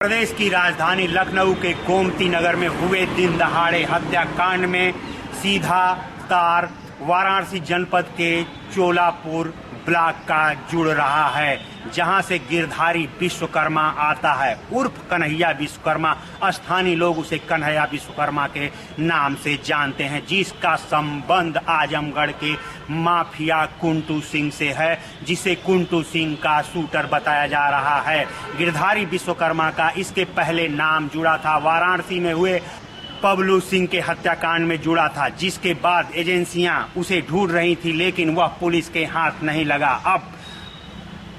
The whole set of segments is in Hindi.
प्रदेश की राजधानी लखनऊ के गोमती नगर में हुए दिन दहाड़े हत्याकांड में सीधा तार वाराणसी जनपद के चोलापुर ब्लॉक का जुड़ रहा है, जहां से गिरधारी विश्वकर्मा आता है उर्फ कन्हैया विश्वकर्मा। स्थानीय लोग उसे कन्हैया विश्वकर्मा के नाम से जानते हैं, जिसका संबंध आजमगढ़ के माफिया कुंटू सिंह से है, जिसे कुंटू सिंह का शूटर बताया जा रहा है। गिरधारी विश्वकर्मा का इसके पहले नाम जुड़ा था, वाराणसी में हुए बबलू सिंह के हत्याकांड में जुड़ा था, जिसके बाद एजेंसियां उसे ढूंढ रही थी, लेकिन वह पुलिस के हाथ नहीं लगा। अब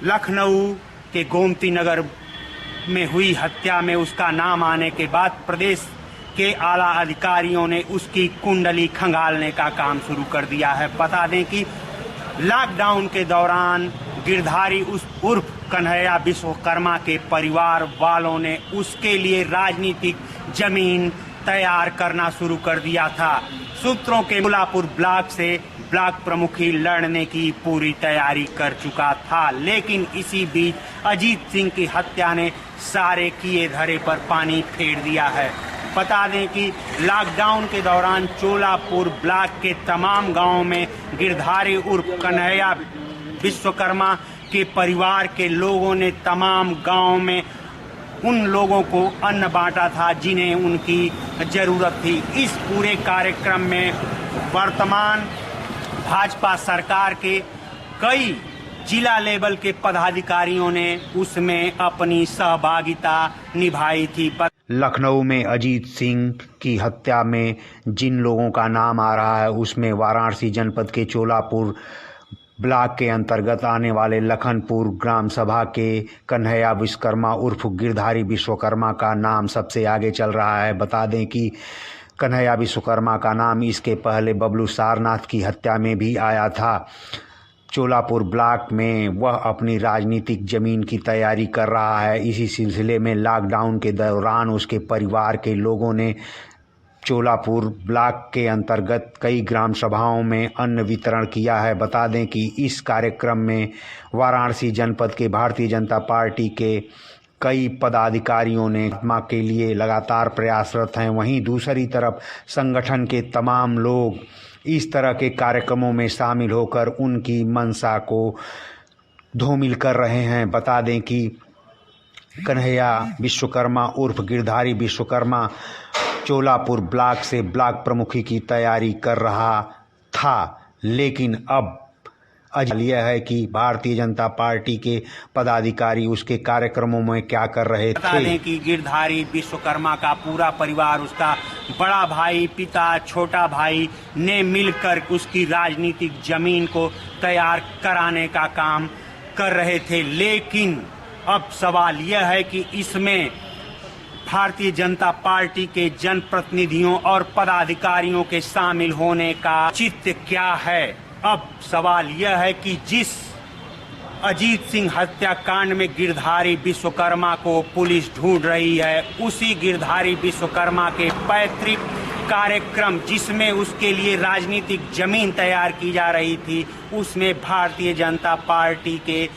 लखनऊ के गोमती नगर में हुई हत्या में उसका नाम आने के बाद प्रदेश के आला अधिकारियों ने उसकी कुंडली खंगालने का काम शुरू कर दिया है। बता दें कि लॉकडाउन के दौरान गिरधारी उर्फ कन्हैया विश्वकर्मा के परिवार वालों ने उसके लिए राजनीतिक जमीन तैयार करना शुरू कर दिया था। सूत्रों के चोलापुर ब्लॉक से ब्लॉक प्रमुखी लड़ने की पूरी तैयारी कर चुका था, लेकिन इसी बीच अजीत सिंह की हत्या ने सारे किए धरे पर पानी फेर दिया है। बता दें कि लॉकडाउन के दौरान चोलापुर ब्लॉक के तमाम गांवों में गिरधारी उर्फ कन्हैया विश्वकर्मा के परिवार के लोगों ने तमाम गांवों में उन लोगों को अन्न बांटा था जिन्हें उनकी जरूरत थी। इस पूरे कार्यक्रम में वर्तमान भाजपा सरकार के कई जिला लेवल के पदाधिकारियों ने उसमें अपनी सहभागिता निभाई थी। लखनऊ में अजीत सिंह की हत्या में जिन लोगों का नाम आ रहा है, उसमें वाराणसी जनपद के चोलापुर ब्लॉक के अंतर्गत आने वाले लखनपुर ग्राम सभा के कन्हैया विश्वकर्मा उर्फ गिरधारी विश्वकर्मा का नाम सबसे आगे चल रहा है। बता दें कि कन्हैया विश्वकर्मा का नाम इसके पहले बबलू सारनाथ की हत्या में भी आया था। चोलापुर ब्लॉक में वह अपनी राजनीतिक जमीन की तैयारी कर रहा है। इसी सिलसिले में लॉकडाउन के दौरान उसके परिवार के लोगों ने चोलापुर ब्लॉक के अंतर्गत कई ग्राम सभाओं में अन्न वितरण किया है। बता दें कि इस कार्यक्रम में वाराणसी जनपद के भारतीय जनता पार्टी के कई पदाधिकारियों ने आत्मा के लिए लगातार प्रयासरत हैं। वहीं दूसरी तरफ संगठन के तमाम लोग इस तरह के कार्यक्रमों में शामिल होकर उनकी मंशा को धूमिल कर रहे हैं। बता दें कि कन्हैया विश्वकर्मा उर्फ गिरधारी विश्वकर्मा चोलापुर ब्लॉक से ब्लॉक प्रमुखी की तैयारी कर रहा था, लेकिन अब यह है कि भारतीय जनता पार्टी के पदाधिकारी उसके कार्यक्रमों में क्या कर रहे थे। बता दें कि गिरधारी विश्वकर्मा का पूरा परिवार, उसका बड़ा भाई, पिता, छोटा भाई ने मिलकर उसकी राजनीतिक जमीन को तैयार कराने का काम कर रहे थे, लेकिन अब सवाल यह है कि इसमें भारतीय जनता पार्टी के जनप्रतिनिधियों और पदाधिकारियों के शामिल होने का चित्त क्या है। अब सवाल यह है कि जिस अजीत सिंह हत्याकांड में गिरधारी विश्वकर्मा को पुलिस ढूंढ रही है, उसी गिरधारी विश्वकर्मा के पैतृक कार्यक्रम जिसमें उसके लिए राजनीतिक जमीन तैयार की जा रही थी, उसमें भारतीय जनता पार्टी के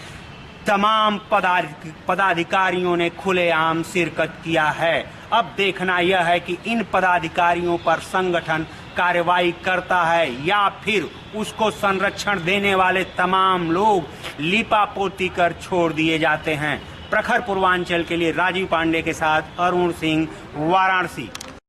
तमाम पदाधिकारियों ने खुलेआम शिरकत किया है। अब देखना यह है कि इन पदाधिकारियों पर संगठन कार्रवाई करता है या फिर उसको संरक्षण देने वाले तमाम लोग लिपापोती कर छोड़ दिए जाते हैं। प्रखर पूर्वांचल के लिए राजीव पांडे के साथ अरुण सिंह, वाराणसी।